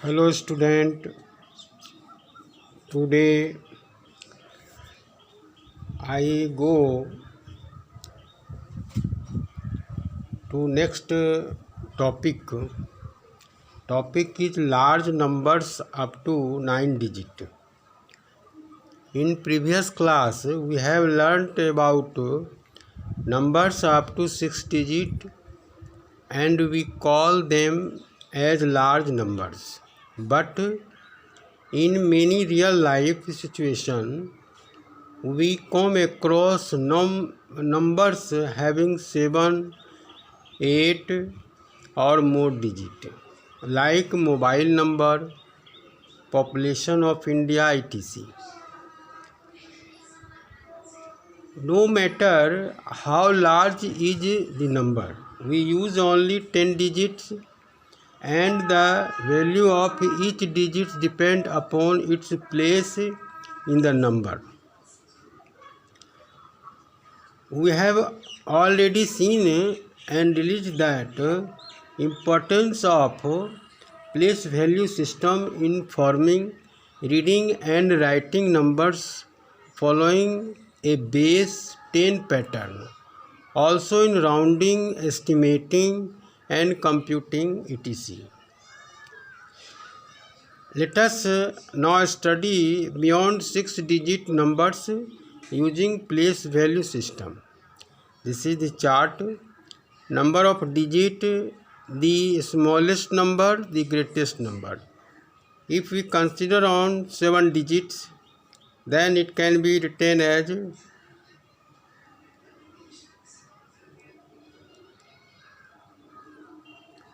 Hello student, today I go to next topic. Topic is large numbers up to 9 digit. In previous class we have learnt about numbers up to 6 digit and we call them as large numbers. But in many real life situation we come across numbers having 7, 8 or more digits, like mobile number, population of India, etc. No matter how large is the number, we use only 10 digits and the value of each digit depends upon its place in the number. We have already seen and released that importance of place value system in forming, reading and writing numbers following a base 10 pattern, also in rounding, estimating and computing etc. Let us now study beyond 6 digit numbers using place value system. This is the chart. Number of digit, the smallest number, the greatest number. If we consider on 7 digits, then it can be written as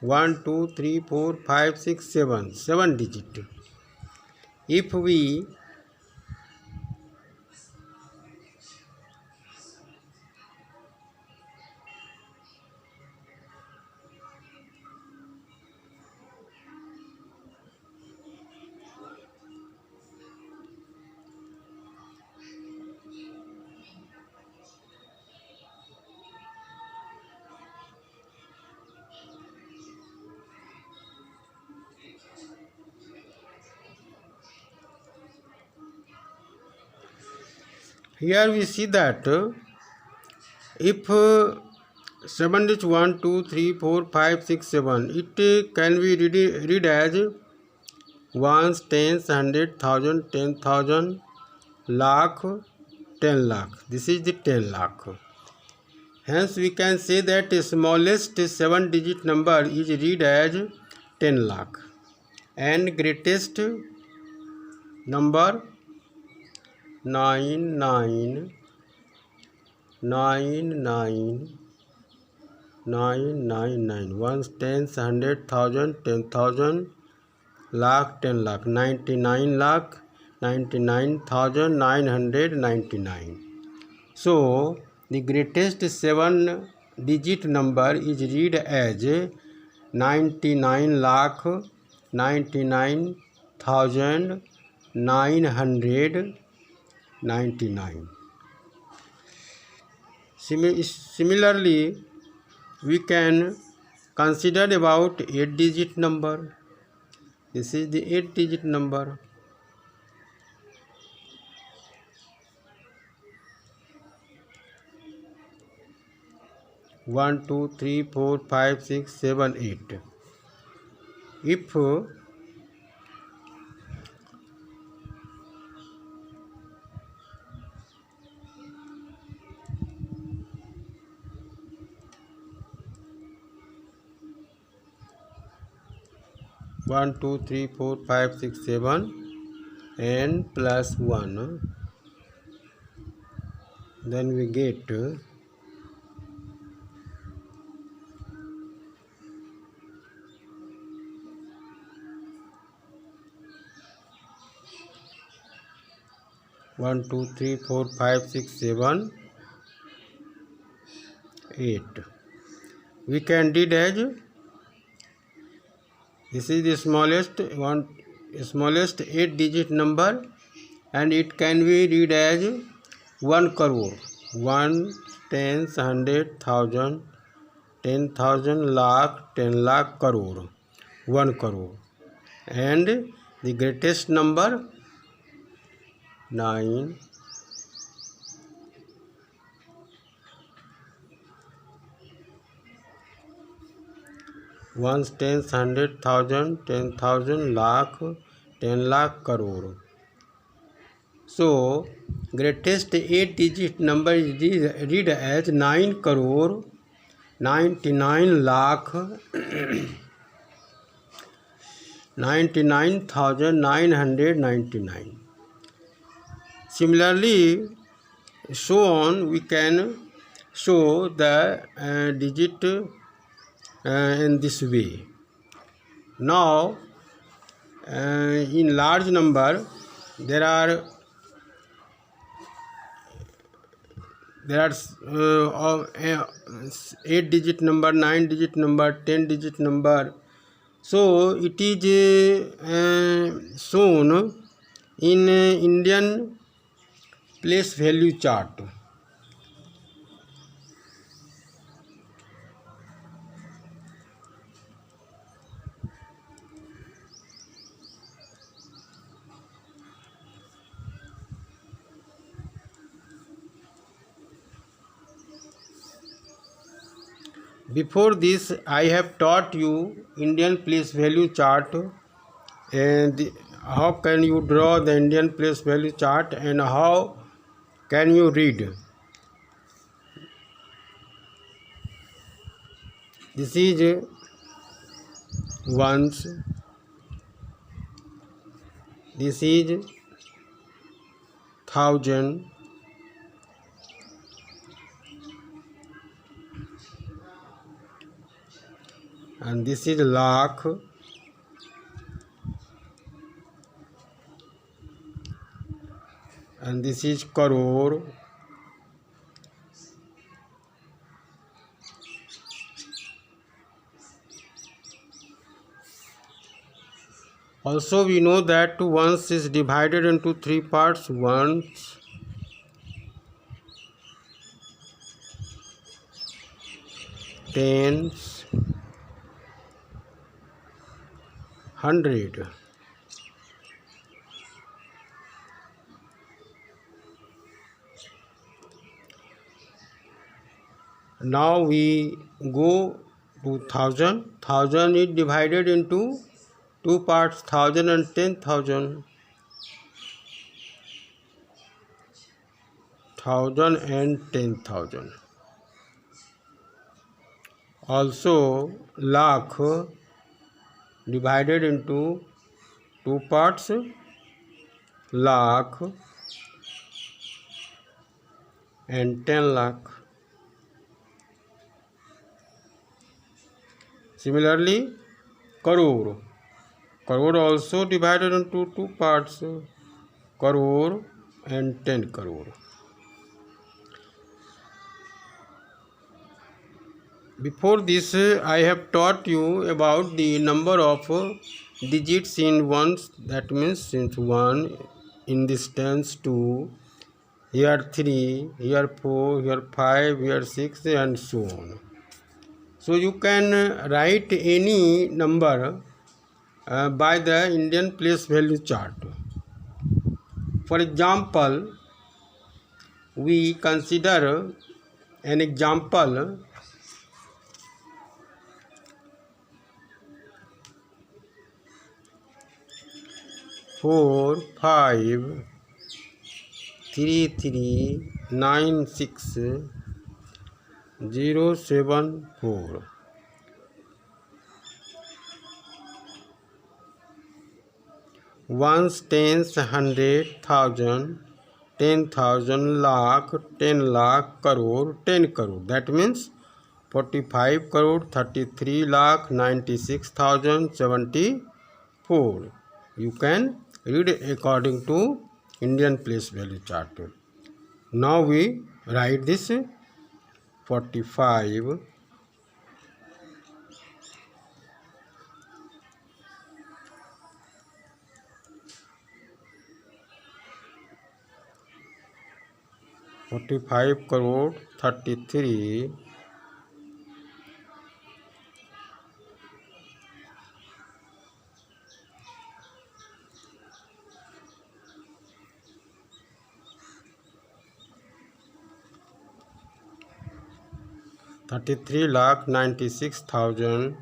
1, 2, 3, 4, 5, 6, 7. 7 digit. If we here we see that if 7 is 1, 2, 3, 4, 5, 6, 7, it can be read as ones, tens, 100, 1000, 10,000, lakh, 10 lakh. This is the 10 lakh. Hence we can say that the smallest 7 digit number is read as 10 lakh and greatest number 99999 ones, tens, 100, 1000, 10,000, lakh, 10 lakh, 99 lakh, 99,999. So the greatest 7 digit number is read as 99 lakh 99,999. Similarly, we can consider about 8 digit number. This is the 8 digit number. One, two, three, 4, 5, 6, 7, 8. If 1, 2, 3, 4, 5, 6, 7 and plus 1, then we get 1, 2, 3, 4, 5, 6, 7, 8. We can read as this is the smallest 8 digit number and it can be read as 1 crore. 1, tens, 100, 1000, 10,000, lakh, 10 lakh, crore. 1 crore. and the greatest number 9. Ones, tens, 100,000, 10,000, lakh, 10 lakh, crore. So greatest 8-digit number is read as 9 crore 99 lakh 99,999. Similarly, so on, we can show the digit in this way. Now, in large number, there are 8-digit number, 9-digit number, 10-digit number. So it is shown in Indian place value chart. Before this, I have taught you Indian place value chart, and how can you draw the Indian place value chart and how can you read. This is ones, this is thousand, and this is lakh, and this is crore, also we know that ones is divided into 3 parts: ones, tens, 100. Now we go to thousand. Thousand is divided into 2 parts: 1,000 and 10,000. 1,000 and 10,000. Also lakh divided into 2 parts: lakh and 10 lakh. Similarly, crore. Crore also divided into 2 parts: crore and 10 crore. Before this, I have taught you about the number of digits in ones. That means since 1 in this tens 2, here 3, here 4, here 5, here 6, and so on. So you can write any number by the Indian place value chart. For example, we consider an example. 4, 5, 3, 3, 9, 6, 0, 7, 4. Ones, tens, 100,000, 10,000, lakh, 10 lakh, crore, 10 crore. That means 45 crore, 33 lakh, 96,074. You can read according to Indian place value chart. Now we write this 45 crore 33 . 33,96,000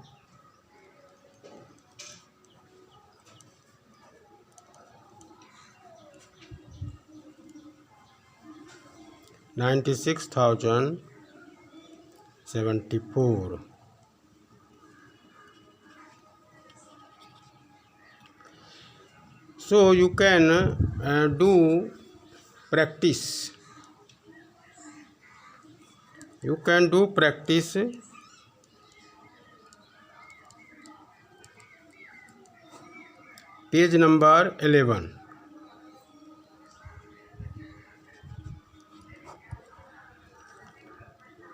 96,074. So you can do practice. You can do practice. Page number 11.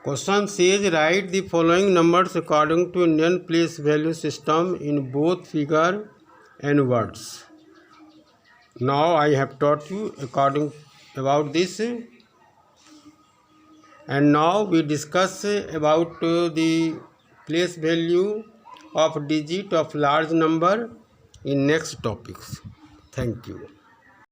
Question says write the following numbers according to Indian place value system in both figure and words. Now I have taught you according about this, and now we discuss about the place value of digit of large number in next topics. Thank you.